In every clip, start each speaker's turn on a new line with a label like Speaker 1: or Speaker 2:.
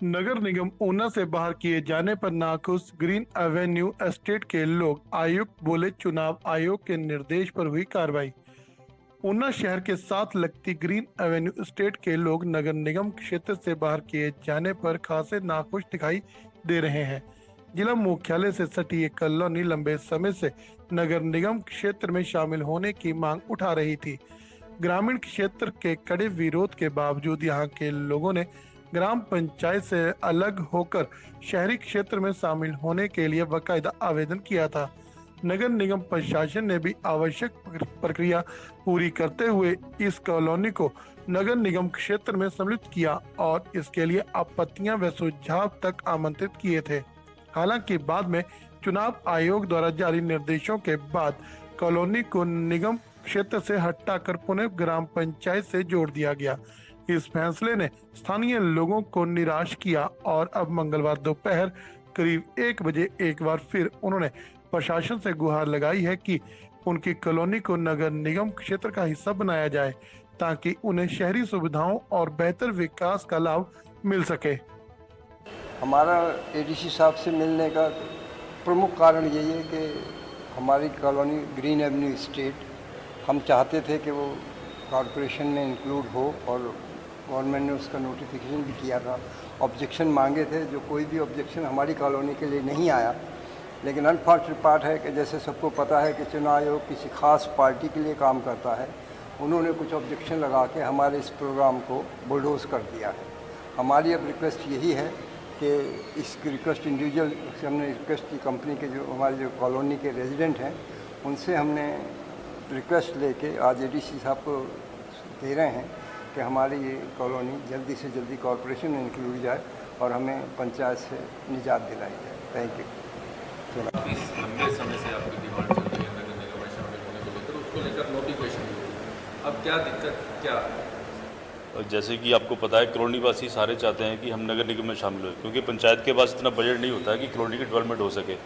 Speaker 1: नगर निगम ऊना से बाहर किए जाने पर नाखुश ग्रीन एवेन्यू एस्टेट के लोग। आयुक्त बोले चुनाव आयोग के निर्देश पर हुई कार्रवाई। ऊना शहर के साथ लगती ग्रीन एवेन्यू एस्टेट के लोग नगर निगम क्षेत्र से बाहर किए जाने पर खासे नाखुश दिखाई दे रहे हैं। जिला मुख्यालय से सटी ये कॉलोनी लंबे समय से नगर निगम क्षेत्र में शामिल होने की मांग उठा रही थी। ग्रामीण क्षेत्र के कड़े विरोध के बावजूद यहाँ के लोगों ने ग्राम पंचायत से अलग होकर शहरी क्षेत्र में शामिल होने के लिए बाकायदा आवेदन किया था। नगर निगम प्रशासन ने भी आवश्यक प्रक्रिया पूरी करते हुए इस कॉलोनी को नगर निगम क्षेत्र में सम्मिलित किया और इसके लिए आपत्तियां व सुझाव तक आमंत्रित किए थे। हालांकि बाद में चुनाव आयोग द्वारा जारी निर्देशों के बाद कॉलोनी को निगम क्षेत्र से हटाकर पुनः ग्राम पंचायत से जोड़ दिया गया। इस फैसले ने स्थानीय लोगों को निराश किया और अब मंगलवार दोपहर करीब 1 बजे एक बार फिर उन्होंने प्रशासन से गुहार लगाई है कि उनकी कॉलोनी को नगर निगम क्षेत्र का हिस्सा बनाया जाए ताकि उन्हें शहरी सुविधाओं और बेहतर विकास का लाभ मिल सके।
Speaker 2: हमारा एडीसी साहब से मिलने का प्रमुख कारण यही है कि हमारी कॉलोनी ग्रीन एवेन्यू एस्टेट हम चाहते थे कि वो कॉरपोरेशन में इंक्लूड हो और गवर्नमेंट ने उसका नोटिफिकेशन भी किया था। ऑब्जेक्शन मांगे थे, जो कोई भी ऑब्जेक्शन हमारी कॉलोनी के लिए नहीं आया। लेकिन अनफॉर्चुनेट पार्ट है कि जैसे सबको पता है कि चुनाव आयोग किसी खास पार्टी के लिए काम करता है, उन्होंने कुछ ऑब्जेक्शन लगा के हमारे इस प्रोग्राम को बुलडोज कर दिया है। हमारी अब रिक्वेस्ट यही है कि इस रिक्वेस्ट इंडिविजुअल से हमने रिक्वेस्ट की, कंपनी के जो हमारे जो कॉलोनी के रेजिडेंट हैं उनसे हमने रिक्वेस्ट लेके आज एडीसी साहब को दे रहे हैं कि हमारी ये कॉलोनी जल्दी से जल्दी कॉरपोरेशन में इंक्लूड जाए और हमें पंचायत से निजात दिलाई जाए। Thank you.
Speaker 3: इस लंबे समय से आपकी डिमांड चल रही है नगर निगम में शामिल होने को लेकर, उसको लेकर नोटिफिकेशन हुई। अब क्या दिक्कत क्या?
Speaker 4: जैसे कि आपको पता है कॉलोनी वासी सारे चाहते हैं कि हम नगर निगम में शामिल हो, क्योंकि पंचायत के पास इतना बजट नहीं होता है कि कॉलोनी की डेवलपमेंट हो सके।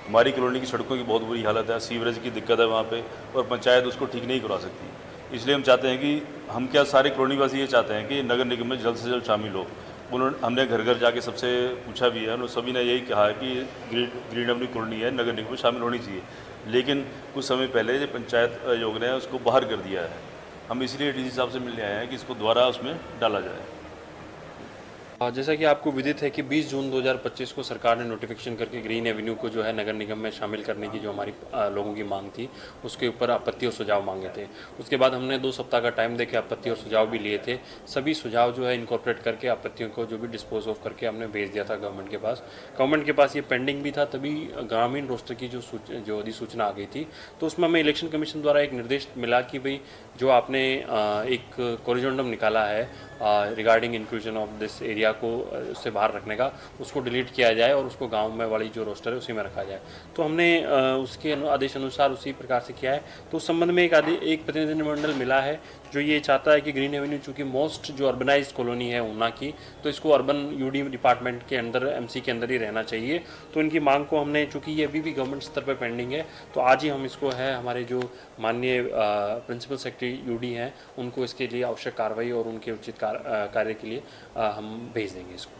Speaker 4: हमारी कॉलोनी की सड़कों की बहुत बुरी हालत है, सीवरेज की दिक्कत है वहाँ पे, और पंचायत उसको ठीक नहीं करा सकती। इसलिए हम चाहते हैं कि हम क्या सारे कॉलोनी वासी ये चाहते हैं कि नगर निगम में जल्द से जल्द शामिल हो। उन्होंने हमने घर घर जाके सबसे पूछा भी है, उन्होंने सभी ने यही कहा है कि ग्रीन एवेन्यू कॉलोनी है, नगर निगम में शामिल होनी चाहिए। लेकिन कुछ समय पहले जो पंचायत आयोग ने उसको बाहर कर दिया है। हम इसलिए डीसी साहब से मिलने आए हैं कि इसको दोबारा उसमें डाला जाए।
Speaker 5: जैसा कि आपको विदित है कि 20 जून 2025 को सरकार ने नोटिफिकेशन करके ग्रीन एवेन्यू को जो है नगर निगम में शामिल करने की जो हमारी लोगों की मांग थी, उसके ऊपर आपत्ति और सुझाव मांगे थे। उसके बाद हमने 2 सप्ताह का टाइम देके आपत्ति और सुझाव भी लिए थे। सभी सुझाव जो है इनकॉर्पोरेट करके आपत्तियों को जो भी डिस्पोज ऑफ करके हमने भेज दिया था गवर्नमेंट के पास। गवर्नमेंट के पास ये पेंडिंग भी था, तभी ग्रामीण रोस्टर की जो अधिसूचना आ गई थी, तो उसमें हमें इलेक्शन कमीशन द्वारा एक निर्देश मिला कि भाई जो आपने एक कोरिजोंडम निकाला है regarding inclusion of this area को उससे बाहर रखने का, उसको डिलीट किया जाए और उसको गांव में वाली जो रोस्टर है उसी में रखा जाए। तो हमने उसके आदेश अनुसार उसी प्रकार से किया है। तो उस संबंध में एक प्रतिनिधिमंडल मिला है जो ये चाहता है कि ग्रीन एवेन्यू चूँकि मोस्ट जो अर्बनाइज्ड कॉलोनी है ऊना की, तो इसको अर्बन यूडी डिपार्टमेंट के अंदर, एमसी के अंदर ही रहना चाहिए। तो इनकी मांग को हमने, चूँकि ये अभी भी गवर्नमेंट स्तर पर पेंडिंग है, तो आज ही हम इसको है हमारे जो माननीय प्रिंसिपल सेक्रेटरी यूडी हैं उनको इसके लिए आवश्यक कार्रवाई और उनके उचित कार्य के लिए हम भेज देंगे इसको।